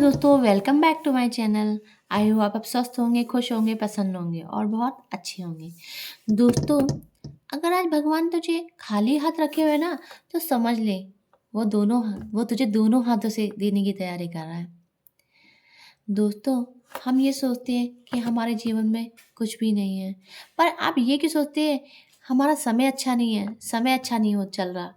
दोस्तों welcome back to my channel. I hope आप स्वस्थ होंगे, खुश होंगे, प्रसन्न होंगे और बहुत अच्छे होंगे। दोस्तों, अगर आज भगवान तुझे खाली हाथ रखे हुए ना, तो समझ ले वो तुझे दोनों हाथों से देने की तैयारी कर रहा है। दोस्तों, हम ये सोचते हैं कि हमारे जीवन में कुछ भी नहीं है, पर आप ये क्यों सोचते हैं हमारा समय अच्छा नहीं है? समय अच्छा नहीं हो चल रहा,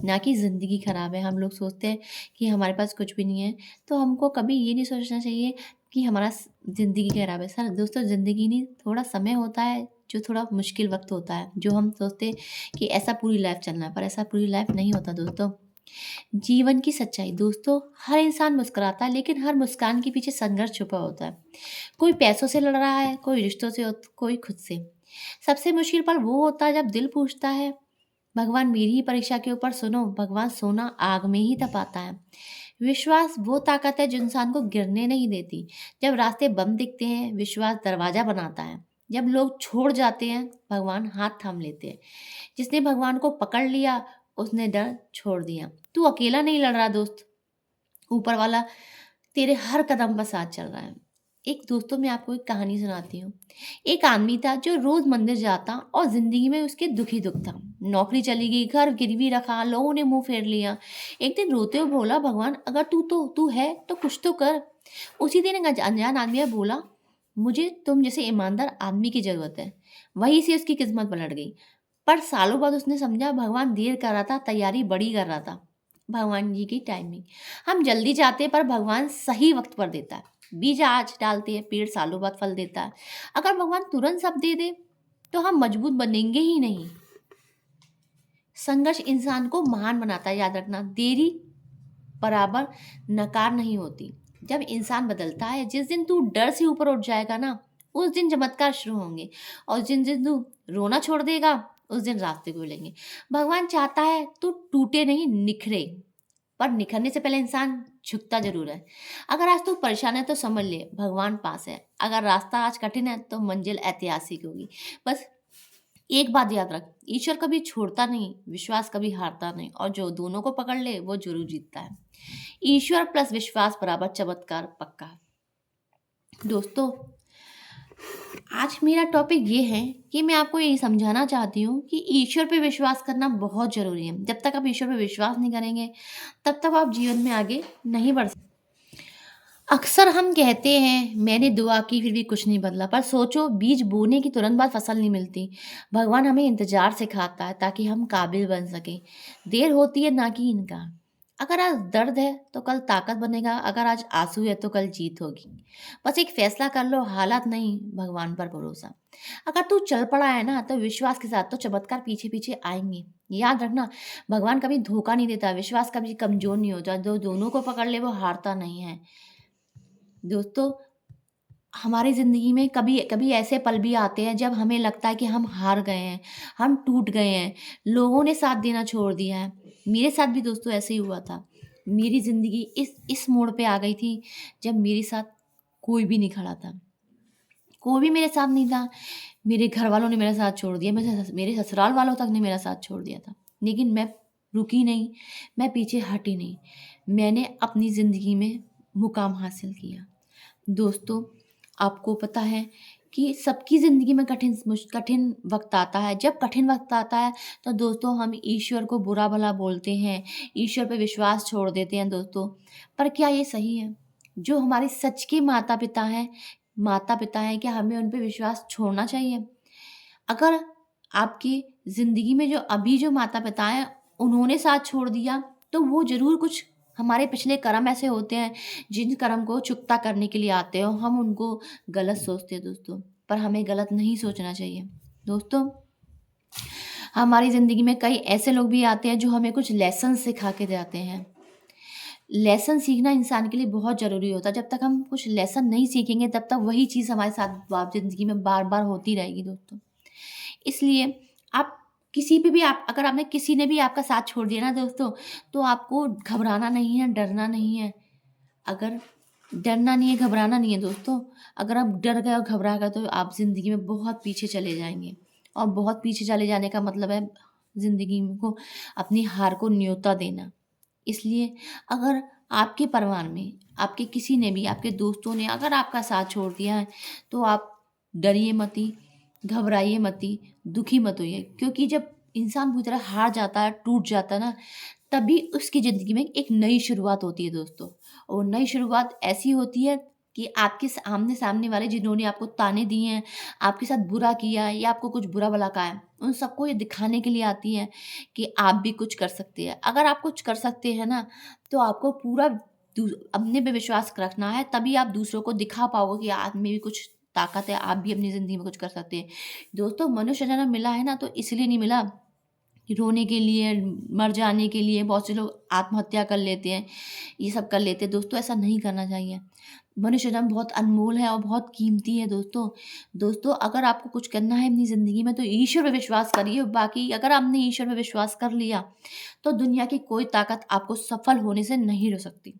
ना कि ज़िंदगी ख़राब है। हम लोग सोचते हैं कि हमारे पास कुछ भी नहीं है, तो हमको कभी ये नहीं सोचना चाहिए कि हमारा ज़िंदगी ख़राब है। सर दोस्तों, ज़िंदगी नहीं, थोड़ा समय होता है जो थोड़ा मुश्किल वक्त होता है, जो हम सोचते हैं कि ऐसा पूरी लाइफ चलना है, पर ऐसा पूरी लाइफ नहीं होता दोस्तों। जीवन की सच्चाई दोस्तों, हर इंसान मुस्कुराता है, लेकिन हर मुस्कान के पीछे संघर्ष छुपा होता है। कोई पैसों से लड़ रहा है, कोई रिश्तों से, कोई खुद से। सबसे मुश्किल पल वो होता है जब दिल पूछता है, भगवान मेरी ही परीक्षा के ऊपर सुनो। भगवान सोना आग में ही तपाता है। विश्वास वो ताकत है जो इंसान को गिरने नहीं देती। जब रास्ते बंद दिखते हैं, विश्वास दरवाजा बनाता है। जब लोग छोड़ जाते हैं, भगवान हाथ थाम लेते हैं। जिसने भगवान को पकड़ लिया, उसने डर छोड़ दिया। तू अकेला नहीं लड़ रहा दोस्त, ऊपर वाला तेरे हर कदम पर साथ चल रहा है। एक दोस्तों, मैं आपको एक कहानी सुनाती हूँ। एक आदमी था जो रोज मंदिर जाता और जिंदगी में उसके दुख ही दुख था। नौकरी चली गई, घर गिरवी रखा, लोगों ने मुंह फेर लिया। एक दिन रोते हुए बोला, भगवान अगर तू है तो कुछ तो कर। उसी दिन एक अनजान आदमी बोला, मुझे तुम जैसे ईमानदार आदमी की जरूरत है। वहीं से उसकी किस्मत पलट गई। पर सालों बाद उसने समझा, भगवान देर कर रहा था, तैयारी बड़ी कर रहा था। भगवान जी की टाइमिंग, हम जल्दी चाहते हैं पर भगवान सही वक्त पर देता है। बीज आज डालते हैं, पेड़ सालों बाद फल देता है। अगर भगवान तुरंत सब दे दे तो हम मजबूत बनेंगे ही नहीं। संघर्ष इंसान को महान बनाता है, याद रखना। देरी बराबर नकार नहीं होती। जब इंसान बदलता है, जिस दिन तू डर से ऊपर उठ जाएगा ना, उस दिन चमत्कार शुरू होंगे। और जिन दिन तू रोना छोड़ देगा, उस दिन रास्ते खुलेंगे। भगवान चाहता है तू टूटे नहीं, निखरे। पर निखरने से पहले इंसान झुकता जरूर है। अगर आज तू परेशान है तो समझ ले, भगवान पास है। अगर रास्ता आज कठिन है तो मंजिल ऐतिहासिक होगी। बस एक बात याद रख, ईश्वर कभी छोड़ता नहीं, विश्वास कभी हारता नहीं, और जो दोनों को पकड़ ले वो जरूर जीतता है। ईश्वर प्लस विश्वास बराबर चमत्कार पक्का। दोस्तों, आज मेरा टॉपिक ये है कि मैं आपको यही समझाना चाहती हूँ कि ईश्वर पे विश्वास करना बहुत ज़रूरी है। जब तक आप ईश्वर पे विश्वास नहीं करेंगे, तब तक आप जीवन में आगे नहीं बढ़ सकते। अक्सर हम कहते हैं मैंने दुआ की फिर भी कुछ नहीं बदला, पर सोचो, बीज बोने की तुरंत बाद फसल नहीं मिलती। भगवान हमें इंतजार सिखाता है ताकि हम काबिल बन सकें। देर होती है ना कि इनकार। अगर आज दर्द है तो कल ताकत बनेगा, अगर आज आंसू है तो कल जीत होगी। बस एक फैसला कर लो, हालात नहीं, भगवान पर भरोसा। अगर तू चल पड़ा है ना, तो विश्वास के साथ तो चमत्कार पीछे पीछे आएंगे। याद रखना, भगवान कभी धोखा नहीं देता, विश्वास कभी कमजोर नहीं होता। जो दोनों को पकड़ ले वो हारता नहीं है। दोस्तों, हमारी ज़िंदगी में कभी कभी ऐसे पल भी आते हैं जब हमें लगता है कि हम हार गए हैं, हम टूट गए हैं, लोगों ने साथ देना छोड़ दिया है। मेरे साथ भी दोस्तों ऐसे ही हुआ था। मेरी ज़िंदगी इस मोड़ पे आ गई थी जब मेरे साथ कोई भी नहीं खड़ा था, कोई भी मेरे साथ नहीं था। मेरे घर वालों ने मेरा साथ छोड़ दिया, मेरे ससुराल वालों तक ने मेरा साथ छोड़ दिया था। लेकिन मैं रुकी नहीं, मैं पीछे हटी नहीं। मैंने अपनी ज़िंदगी में मुकाम हासिल किया। दोस्तों, आपको पता है कि सबकी ज़िंदगी में कठिन वक्त आता है। जब कठिन वक्त आता है तो दोस्तों हम ईश्वर को बुरा भला बोलते हैं, ईश्वर पे विश्वास छोड़ देते हैं दोस्तों। पर क्या ये सही है? जो हमारे सच के माता पिता हैं, क्या हमें उन पे विश्वास छोड़ना चाहिए? अगर आपकी ज़िंदगी में जो माता पिता हैं, उन्होंने साथ छोड़ दिया, तो वो ज़रूर कुछ हमारे पिछले कर्म ऐसे होते हैं जिन कर्म को चुकता करने के लिए आते हो। हम उनको गलत सोचते हैं दोस्तों, पर हमें गलत नहीं सोचना चाहिए। दोस्तों, हमारी ज़िंदगी में कई ऐसे लोग भी आते हैं जो हमें कुछ लेसन सिखा के जाते हैं। लेसन सीखना इंसान के लिए बहुत ज़रूरी होता है। जब तक हम कुछ लेसन नहीं सीखेंगे, तब तक वही चीज़ हमारे साथ ज़िंदगी में बार बार होती रहेगी दोस्तों। इसलिए आप किसी पे भी आप अगर आपने किसी ने भी आपका साथ छोड़ दिया ना दोस्तों, तो आपको घबराना नहीं है, डरना नहीं है। अगर डरना नहीं है, घबराना नहीं है दोस्तों। अगर आप डर गए और घबरा गए तो आप ज़िंदगी में बहुत पीछे चले जाएँगे, और बहुत पीछे चले जाने का मतलब है ज़िंदगी को अपनी हार को न्योता देना। इसलिए अगर आपके परिवार में आपके किसी ने भी, आपके दोस्तों ने अगर आपका साथ छोड़ दिया है, तो आप डरिए मती, घबराइए मती, दुखी मत होइए, क्योंकि जब इंसान पूरी तरह हार जाता है, टूट जाता है ना, तभी उसकी ज़िंदगी में एक नई शुरुआत होती है दोस्तों। और नई शुरुआत ऐसी होती है कि आपके सामने वाले जिन्होंने आपको ताने दिए हैं, आपके साथ बुरा किया है या आपको कुछ बुरा-भला कहा है, उन सबको ये दिखाने के लिए आती है कि आप भी कुछ कर सकते हैं। अगर आप कुछ कर सकते हैं ना, तो आपको पूरा अपने पे विश्वास रखना है, तभी आप दूसरों को दिखा पाओगे कि आप में भी कुछ ताकत है, आप भी अपनी ज़िंदगी में कुछ कर सकते हैं। दोस्तों, मनुष्य जन्म मिला है ना, तो इसलिए नहीं मिला कि रोने के लिए, मर जाने के लिए। बहुत से लोग आत्महत्या कर लेते हैं, ये सब कर लेते हैं। दोस्तों, ऐसा नहीं करना चाहिए। मनुष्य जन्म बहुत अनमोल है और बहुत कीमती है दोस्तों। दोस्तों, अगर आपको कुछ करना है अपनी ज़िंदगी में, तो ईश्वर पे विश्वास करिए। बाकी अगर आपने ईश्वर पे विश्वास कर लिया, तो दुनिया की कोई ताकत आपको सफल होने से नहीं रोक सकती।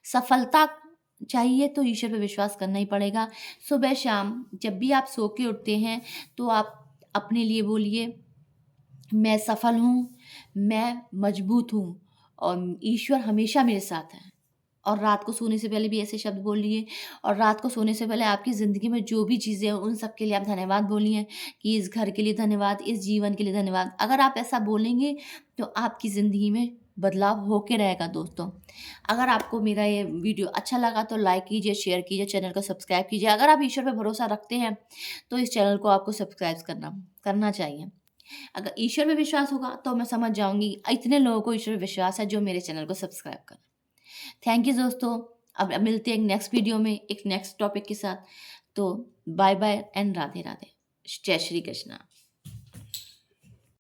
सफलता चाहिए तो ईश्वर पे विश्वास करना ही पड़ेगा। सुबह-शाम जब भी आप सो के उठते हैं, तो आप अपने लिए बोलिए, मैं सफल हूँ, मैं मजबूत हूँ और ईश्वर हमेशा मेरे साथ है। और रात को सोने से पहले भी ऐसे शब्द बोलिए, और रात को सोने से पहले आपकी ज़िंदगी में जो भी चीज़ें हैं, उन सब के लिए आप धन्यवाद बोलिए कि इस घर के लिए धन्यवाद, इस जीवन के लिए धन्यवाद। अगर आप ऐसा बोलेंगे, तो आपकी ज़िंदगी में बदलाव होके रहेगा दोस्तों। अगर आपको मेरा ये वीडियो अच्छा लगा, तो लाइक कीजिए, शेयर कीजिए, चैनल को सब्सक्राइब कीजिए। अगर आप ईश्वर पे भरोसा रखते हैं, तो इस चैनल को आपको सब्सक्राइब करना चाहिए। अगर ईश्वर पे विश्वास होगा, तो मैं समझ जाऊँगी इतने लोगों को ईश्वर पे विश्वास है जो मेरे चैनल को सब्सक्राइब करें। थैंक यू दोस्तों। अब मिलते हैं एक नेक्स्ट वीडियो में, एक नेक्स्ट टॉपिक के साथ। तो bye bye and Radhe Radhe. जय श्री कृष्णा।